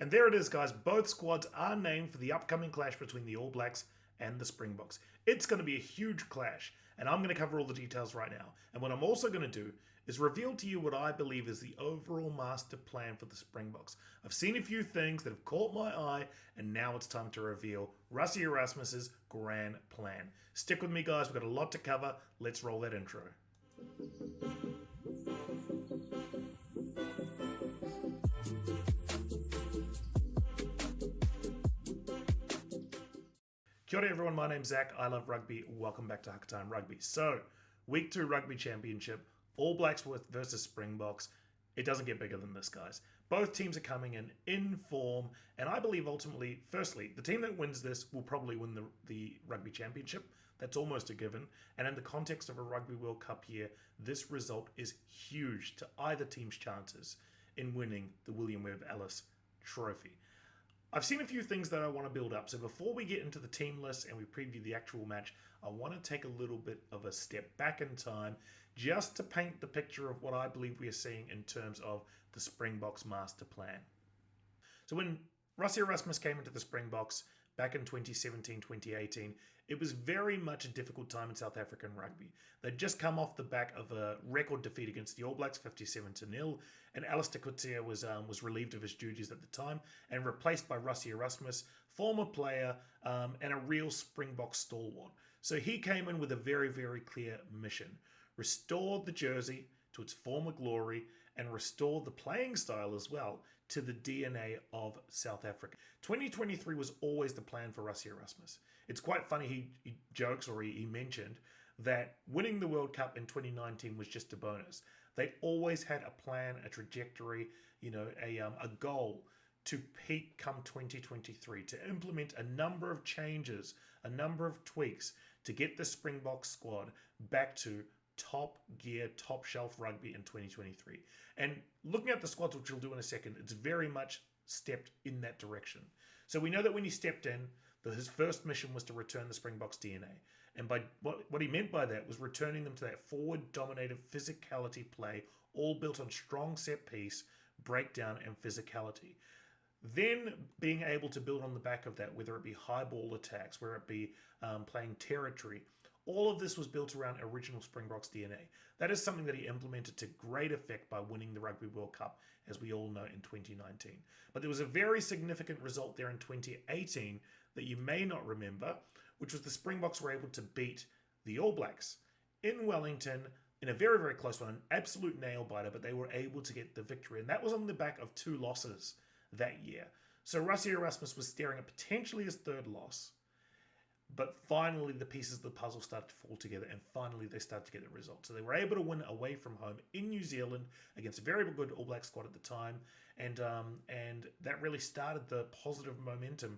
And there it is, guys. Both squads are named for the upcoming clash between the All Blacks and the Springboks. It's going to be a huge clash, and I'm going to cover all the details right now. And what I'm also going to do is reveal to you what I believe is the overall master plan for the Springboks. I've seen a few things that have caught my eye, and now it's time to reveal Rassie Erasmus's grand plan. Stick with me, guys. We've got a lot to cover. Let's roll that intro. Kia ora everyone, my name's Zach, I love rugby, welcome back to Hakatime Rugby. So, week 2 Rugby Championship, All Blacks versus Springboks. It doesn't get bigger than this, guys. Both teams are coming in form, and I believe ultimately, firstly, the team that wins this will probably win the Rugby Championship. That's almost a given. And in the context of a Rugby World Cup year, this result is huge to either team's chances in winning the William Webb Ellis Trophy. I've seen a few things that I want to build up. So before we get into the team list and we preview the actual match, I want to take a little bit of a step back in time just to paint the picture of what I believe we are seeing in terms of the Springboks master plan. So when Rassie Erasmus came into the Springboks back in 2017-2018, it was very much a difficult time in South African rugby. They'd just come off the back of a record defeat against the All Blacks, 57-0, and Alistair Coetzee was relieved of his duties at the time and replaced by Rassie Erasmus, former player and a real Springbok stalwart. So he came in with a very, very clear mission: restore the jersey to its former glory and restore the playing style as well to the DNA of South Africa. 2023 was always the plan for Rassie Erasmus. It's quite funny, he jokes, or he mentioned that winning the World Cup in 2019 was just a bonus. They always had a plan, a trajectory, a goal to peak come 2023, to implement a number of changes, a number of tweaks to get the Springbok squad back to top gear, top shelf rugby in 2023. And looking at the squads, which we'll do in a second, it's very much stepped in that direction. So we know that when he stepped in, his first mission was to return the Springboks DNA. And by what he meant by that was returning them to that forward-dominated physicality play, all built on strong set piece, breakdown, and physicality. Then being able to build on the back of that, whether it be high ball attacks, whether it be playing territory, all of this was built around original Springboks DNA. That is something that he implemented to great effect by winning the Rugby World Cup, as we all know, in 2019. But there was a very significant result there in 2018 that you may not remember, which was the Springboks were able to beat the All Blacks in Wellington in a very, very close one, an absolute nail-biter, but they were able to get the victory. And that was on the back of 2 losses that year. So Rassie Erasmus was staring at potentially his 3rd loss. But finally, the pieces of the puzzle started to fall together, and finally they started to get the result. So they were able to win away from home in New Zealand against a very good All Black squad at the time, and that really started the positive momentum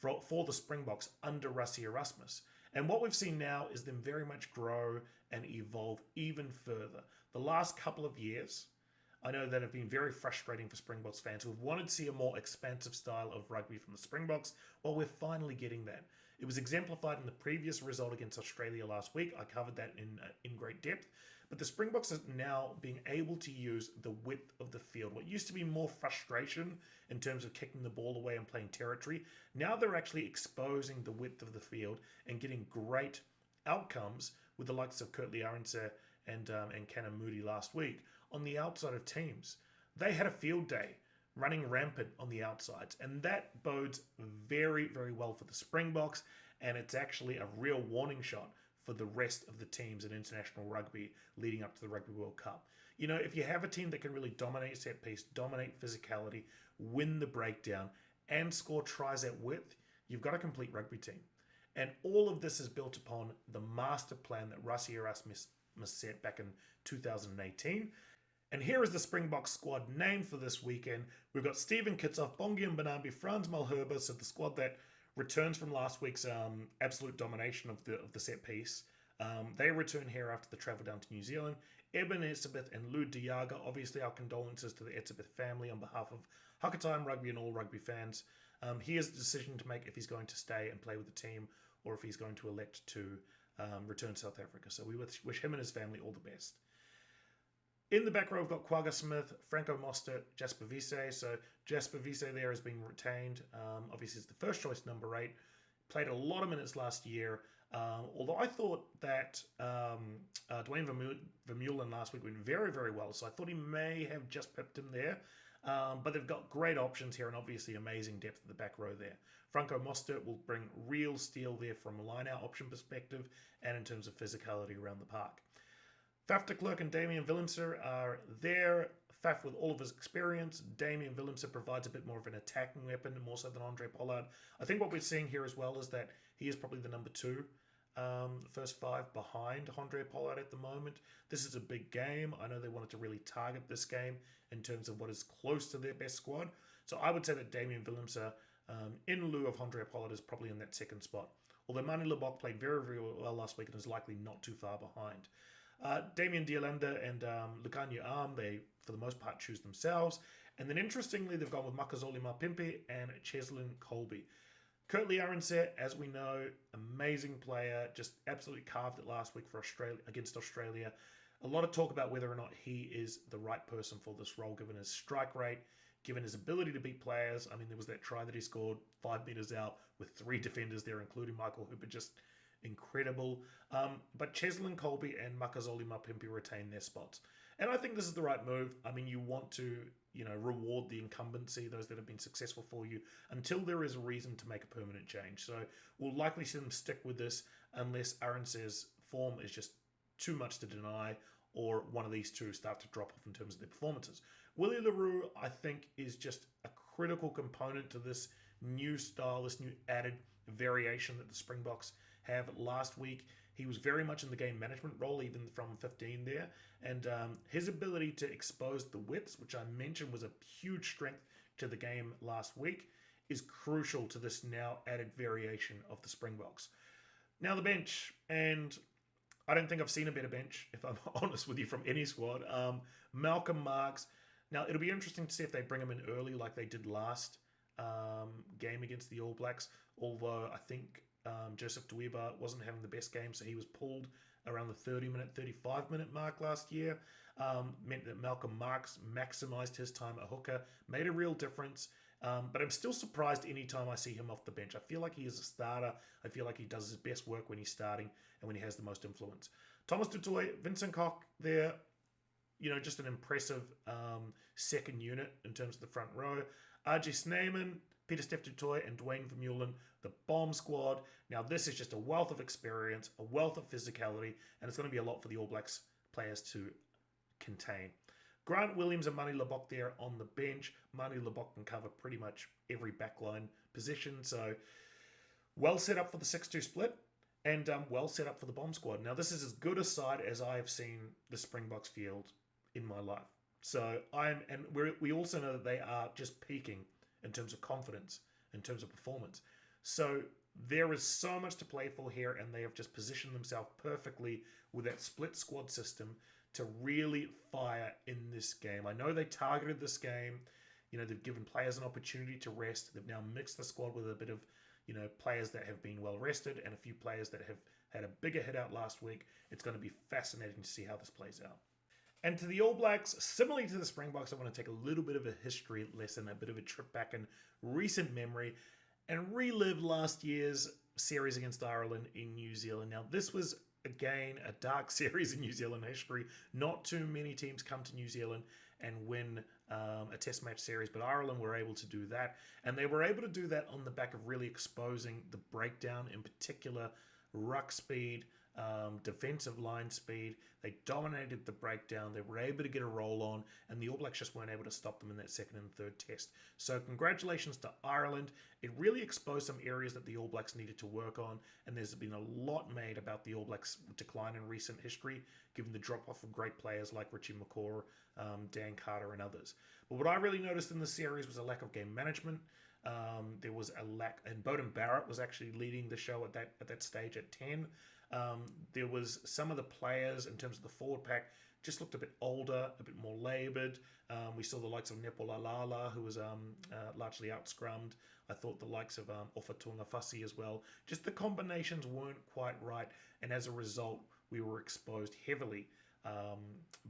for the Springboks under Rassie Erasmus. And what we've seen now is them very much grow and evolve even further. The last couple of years, I know that have been very frustrating for Springboks fans who have wanted to see a more expansive style of rugby from the Springboks. Well, we're finally getting that. It was exemplified in the previous result against Australia last week. I covered that in great depth. But the Springboks are now being able to use the width of the field. What used to be more frustration in terms of kicking the ball away and playing territory, now they're actually exposing the width of the field and getting great outcomes with the likes of Kurt Liarnse and Canan Moodie last week on the outside of teams. They had a field day running rampant on the outsides, and that bodes very, very well for the Springboks, and it's actually a real warning shot for the rest of the teams in international rugby leading up to the Rugby World Cup. If you have a team that can really dominate set piece, dominate physicality, win the breakdown, and score tries at width, you've got a complete rugby team. And all of this is built upon the master plan that Rassie Erasmus set back in 2018. And here is the Springbok squad named for this weekend. We've got Stephen Kitsoff, Bongi Mbonambi, Frans Malherbe, so the squad that returns from last week's absolute domination of the set piece. They return here after the travel down to New Zealand. Eben Etzebeth and Lou Diaga. Obviously, our condolences to the Etzebeth family on behalf of Hakatime Rugby and all rugby fans. He has a decision to make if he's going to stay and play with the team or if he's going to elect to return to South Africa. So we wish him and his family all the best. In the back row, we've got Quagga Smith, Franco Mostert, Jasper Wiese. So Jasper Wiese there has been retained. Obviously, it's the first choice number 8. Played a lot of minutes last year. Although I thought that Dwayne Vermeulen last week went very, very well. So I thought he may have just pipped him there. But they've got great options here and obviously amazing depth at the back row there. Franco Mostert will bring real steel there from a line-out option perspective and in terms of physicality around the park. Faf de Klerk and Damien Willemse are there. Faf with all of his experience. Damien Willemse provides a bit more of an attacking weapon, more so than Andre Pollard. I think what we're seeing here as well is that he is probably the number 2, first 5 behind Andre Pollard at the moment. This is a big game. I know they wanted to really target this game in terms of what is close to their best squad. So I would say that Damien Willemse, in lieu of Andre Pollard, is probably in that second spot. Although Mani Lebok played very, very well last week and is likely not too far behind. Damien Dialenda and Lukanya Arm, they, for the most part, choose themselves. And then, interestingly, they've gone with Makazole Mapimpi and Cheslin Colby. Curtly Aronset, as we know, amazing player, just absolutely carved it last week for Australia against Australia. A lot of talk about whether or not he is the right person for this role, given his strike rate, given his ability to beat players. I mean, there was that try that he scored 5 meters out with 3 defenders there, including Michael Hooper, just incredible. But Cheslin Colby and Makazole Mapimpi retain their spots. And I think this is the right move. I mean, you want to, reward the incumbency, those that have been successful for you, until there is a reason to make a permanent change. So we'll likely see them stick with this unless Aronset's form is just too much to deny, or one of these two start to drop off in terms of their performances. Willie LaRue, I think, is just a critical component to this new style, this new added variation that the Springboks have. Last week, he was very much in the game management role, even from 15 there. And his ability to expose the widths, which I mentioned was a huge strength to the game last week, is crucial to this now added variation of the Springboks. Now the bench, and I don't think I've seen a better bench, if I'm honest with you, from any squad. Malcolm Marks. Now, it'll be interesting to see if they bring him in early like they did last game against the All Blacks, although I think Joseph Deweba wasn't having the best game, so he was pulled around the 30-minute, 35-minute mark last year. Meant that Malcolm Marks maximised his time at hooker, made a real difference. But I'm still surprised anytime I see him off the bench. I feel like he is a starter. I feel like he does his best work when he's starting and when he has the most influence. Thomas Dutoy, Vincent Koch there, just an impressive second unit in terms of the front row. RJ Sneeman, Peter Steph Dutoy, and Dwayne Vermeulen, the bomb squad. Now, this is just a wealth of experience, a wealth of physicality, and it's going to be a lot for the All Blacks players to contain. Grant Williams and Mani Lebok there on the bench. Mani Lebok can cover pretty much every backline position, so well set up for the 6-2 split and well set up for the bomb squad. Now, this is as good a side as I have seen the Springboks field in my life. So we also know that they are just peaking in terms of confidence, in terms of performance. So there is so much to play for here, and they have just positioned themselves perfectly with that split squad system to really fire in this game. I know they targeted this game. They've given players an opportunity to rest. They've now mixed the squad with a bit of, players that have been well rested and a few players that have had a bigger hit out last week. It's going to be fascinating to see how this plays out. And to the All Blacks, similarly to the Springboks, I want to take a little bit of a history lesson, a bit of a trip back in recent memory, and relive last year's series against Ireland in New Zealand. Now, this was, again, a dark series in New Zealand history. Not too many teams come to New Zealand and win a test match series, but Ireland were able to do that. And they were able to do that on the back of really exposing the breakdown, in particular, ruck speed, defensive line speed. They dominated the breakdown. They were able to get a roll on, and the All Blacks just weren't able to stop them in that second and third test. So congratulations to Ireland. It really exposed some areas that the All Blacks needed to work on, and there's been a lot made about the All Blacks' decline in recent history, given the drop-off of great players like Richie McCaw, Dan Carter, and others. But what I really noticed in the series was a lack of game management. There was a lack, and Beauden Barrett was actually leading the show at that stage at 10. There was some of the players in terms of the forward pack just looked a bit older, a bit more laboured. We saw the likes of Nepo Lalala, who was largely out-scrummed. I thought the likes of Ofa Tuangafasi as well. Just the combinations weren't quite right, and as a result, we were exposed heavily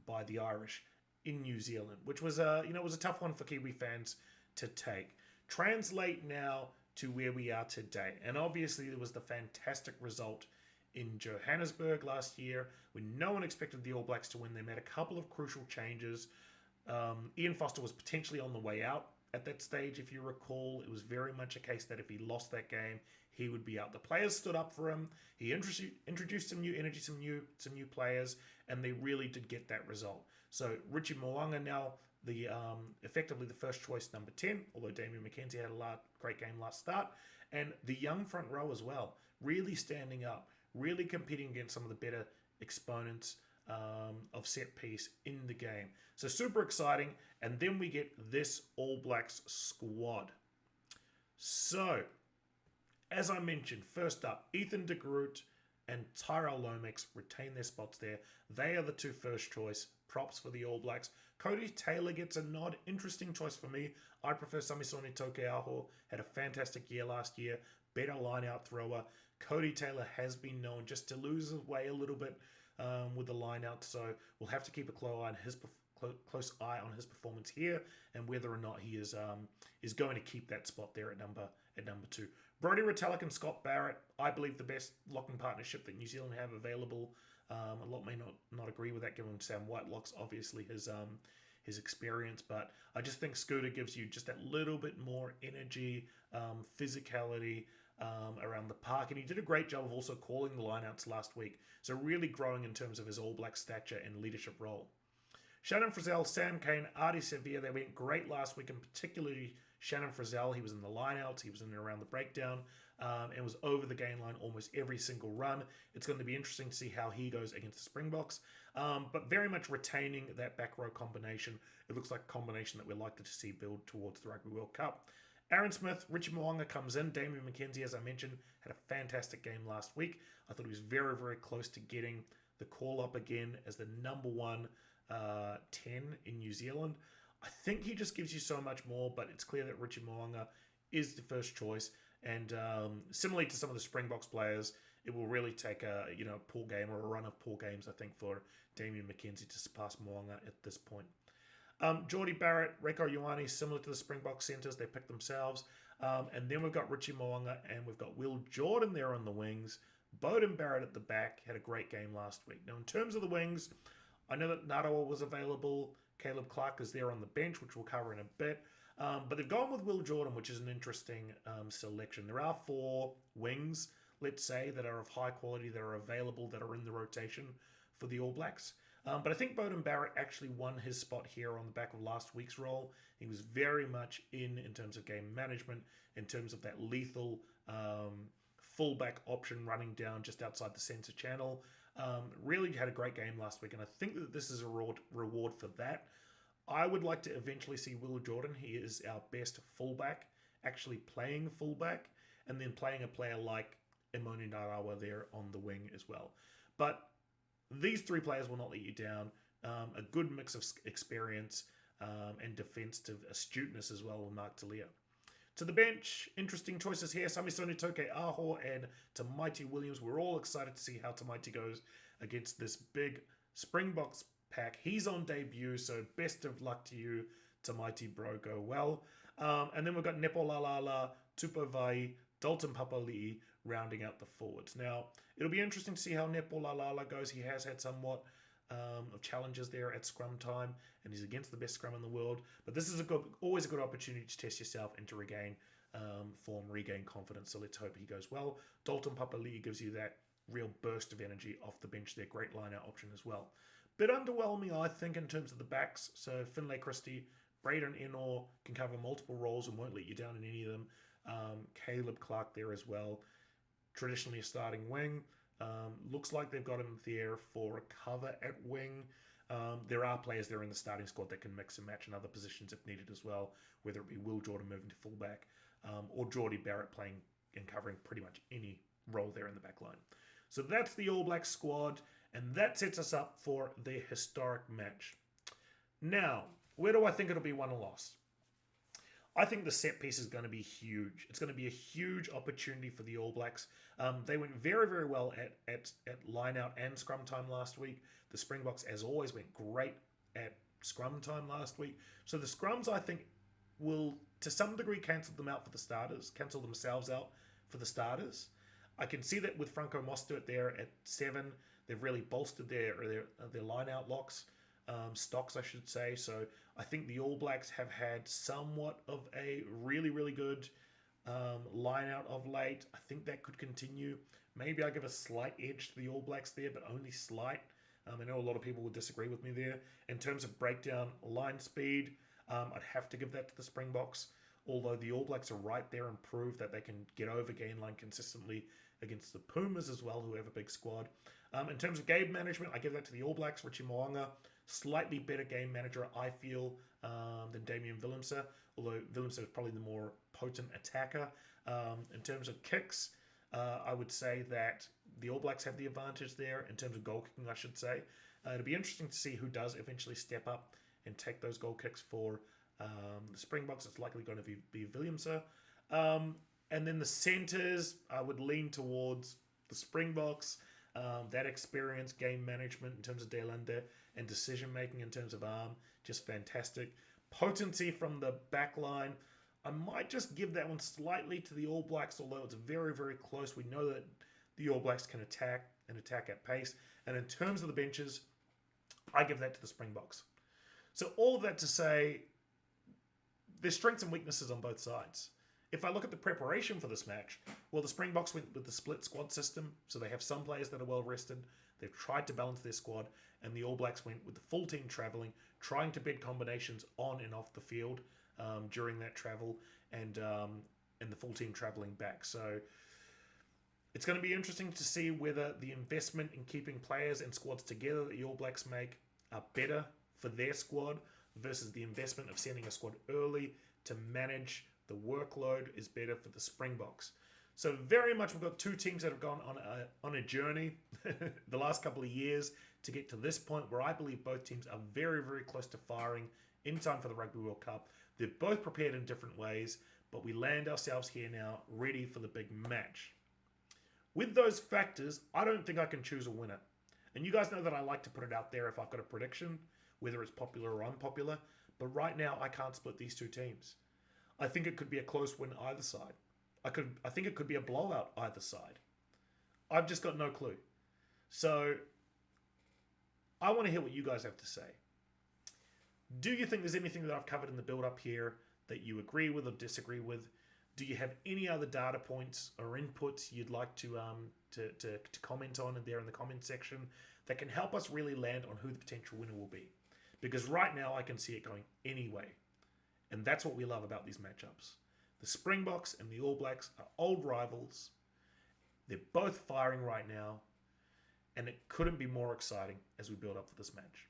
by the Irish. in New Zealand, which was was a tough one for Kiwi fans to take. Translate now to where we are today, and obviously there was the fantastic result in Johannesburg last year when no one expected the All Blacks to win. They made a couple of crucial changes. Ian Foster was potentially on the way out at that stage, if you recall. It was very much a case that if he lost that game, he would be out. The players stood up for him. He introduced some new energy, some new players, and they really did get that result. So Richie Mo'unga now the effectively the first choice number 10, although Damian McKenzie had a great game last start, and the young front row as well, really standing up, really competing against some of the better exponents of set piece in the game. So super exciting. And then we get this All Blacks squad. So, as I mentioned, first up, Ethan de Groot and Tyrell Lomax retain their spots there. They are the two first choice props for the All Blacks. Cody Taylor gets a nod. Interesting choice for me. I prefer Samisoni Tokeaho. Had a fantastic year last year. Better line-out thrower. Cody Taylor has been known just to lose his way a little bit with the line-out. So we'll have to keep a close eye on his performance here and whether or not he is going to keep that spot there at number 2. Brodie Retallick and Scott Barrett, I believe the best locking partnership that New Zealand have available. A lot may not agree with that, given Sam Whitelock's obviously his experience, but I just think Scooter gives you just that little bit more energy, physicality around the park, and he did a great job of also calling the lineouts last week, so really growing in terms of his All Black stature and leadership role. Shannon Frizzell, Sam Cane, Artie Sevilla, they went great last week, and particularly Shannon Frizzell. He was in the lineouts, he was in and around the breakdown, and was over the gain line almost every single run. It's going to be interesting to see how he goes against the Springboks, but very much retaining that back row combination. It looks like a combination that we're likely to see build towards the Rugby World Cup. Aaron Smith, Richie Mo'unga comes in. Damian McKenzie, as I mentioned, had a fantastic game last week. I thought he was very, very close to getting the call up again as the number 1 10 in New Zealand. I think he just gives you so much more, but it's clear that Richie Mo'unga is the first choice. And similarly to some of the Springboks players, it will really take a poor game or a run of poor games, I think, for Damian McKenzie to surpass Mo'unga at this point. Geordie Barrett, Reiko Ioane, similar to the Springbok centres, they picked themselves. And then we've got Richie Mo'unga and we've got Will Jordan there on the wings. Beauden Barrett at the back, had a great game last week. Now, in terms of the wings, I know that Narawa was available. Caleb Clark is there on the bench, which we'll cover in a bit. But they've gone with Will Jordan, which is an interesting selection. There are 4 wings, let's say, that are of high quality, that are available, that are in the rotation for the All Blacks. But I think Beauden Barrett actually won his spot here on the back of last week's role. He was very much in terms of game management, in terms of that lethal fullback option running down just outside the centre channel. Really had a great game last week, and I think that this is a reward for that. I would like to eventually see Will Jordan. He is our best fullback, actually playing fullback, and then playing a player like Emoni Narawa there on the wing as well. But these 3 players will not let you down. A good mix of experience and defensive astuteness as well with Mark Talia. To the bench, interesting choices here. Samisoni Tokeaho and Tamaiti Williams. We're all excited to see how Tamaiti goes against this big Springboks pack. He's on debut, so best of luck to you, Tamaiti, bro. Go well. And then we've got Nepo Lalala, Tupovai, Dalton Papali'i rounding out the forwards. Now, it'll be interesting to see how Nepo Lalala goes. He has had somewhat of challenges there at scrum time, and he's against the best scrum in the world. But this is always a good opportunity to test yourself and to regain form, regain confidence. So let's hope he goes well. Dalton Papali'i gives you that real burst of energy off the bench there. Great line-out option as well. Bit underwhelming, I think, in terms of the backs. So Finlay Christie, Braden Enor can cover multiple roles and won't let you down in any of them. Caleb Clark there as well. Traditionally a starting wing. Looks like they've got him there for a cover at wing. There are players there in the starting squad that can mix and match in other positions if needed as well, whether it be Will Jordan moving to fullback or Geordie Barrett playing and covering pretty much any role there in the back line. So that's the All Black squad, and that sets us up for the historic match. Now, where do I think it'll be won or lost? I think the set piece is going to be huge. It's going to be a huge opportunity for the All Blacks. They went very, very well at line out and scrum time last week. The Springboks, as always, went great at scrum time last week. So the scrums, I think, will to some degree cancel them out for the starters, cancel themselves out for the starters. I can see that with Franco Mostert there at 7, they've really bolstered their line out locks, stocks, I should say. So I think the All Blacks have had somewhat of a really, really good line out of late. I think that could continue. Maybe I give a slight edge to the All Blacks there, but only slight. I know a lot of people would disagree with me there. In terms of breakdown line speed, I'd have to give that to the Springboks, although the All Blacks are right there and prove that they can get over gain line consistently against the Pumas as well, who have a big squad. In terms of game management, I give that to the All Blacks. Richie Mo'unga, slightly better game manager, I feel, than Damien Willemse, although Willemse is probably the more potent attacker. In terms of kicks, I would say that the All Blacks have the advantage there in terms of goal kicking, I should say. It'll be interesting to see who does eventually step up and take those goal kicks for the Springboks. It's likely going to be Willemse. And then the centres, I would lean towards the Springboks. That experience, game management in terms of De Linde and decision making in terms of arm, just fantastic. Potency from the back line, I might just give that one slightly to the All Blacks, although it's very, very close. We know that the All Blacks can attack and attack at pace. And in terms of the benches, I give that to the Springboks. So all of that to say, there's strengths and weaknesses on both sides. If I look at the preparation for this match, well, the Springboks went with the split squad system, so they have some players that are well rested. They've tried to balance their squad, and the All Blacks went with the full team travelling, trying to bed combinations on and off the field during that travel, and the full team travelling back. So it's going to be interesting to see whether the investment in keeping players and squads together that the All Blacks make are better for their squad versus the investment of sending a squad early to manage the workload is better for the Springboks. So very much we've got two teams that have gone on a journey the last couple of years to get to this point where I believe both teams are very, very close to firing in time for the Rugby World Cup. They've both prepared in different ways, but we land ourselves here now ready for the big match. With those factors, I don't think I can choose a winner. And you guys know that I like to put it out there if I've got a prediction, whether it's popular or unpopular. But right now, I can't split these two teams. I think it could be a close win either side. I think it could be a blowout either side. I've just got no clue. So I want to hear what you guys have to say. Do you think there's anything that I've covered in the build-up here that you agree with or disagree with? Do you have any other data points or inputs you'd like to comment on in there in the comment section that can help us really land on who the potential winner will be? Because right now I can see it going any way. And that's what we love about these matchups. The Springboks and the All Blacks are old rivals. They're both firing right now. And it couldn't be more exciting as we build up for this match.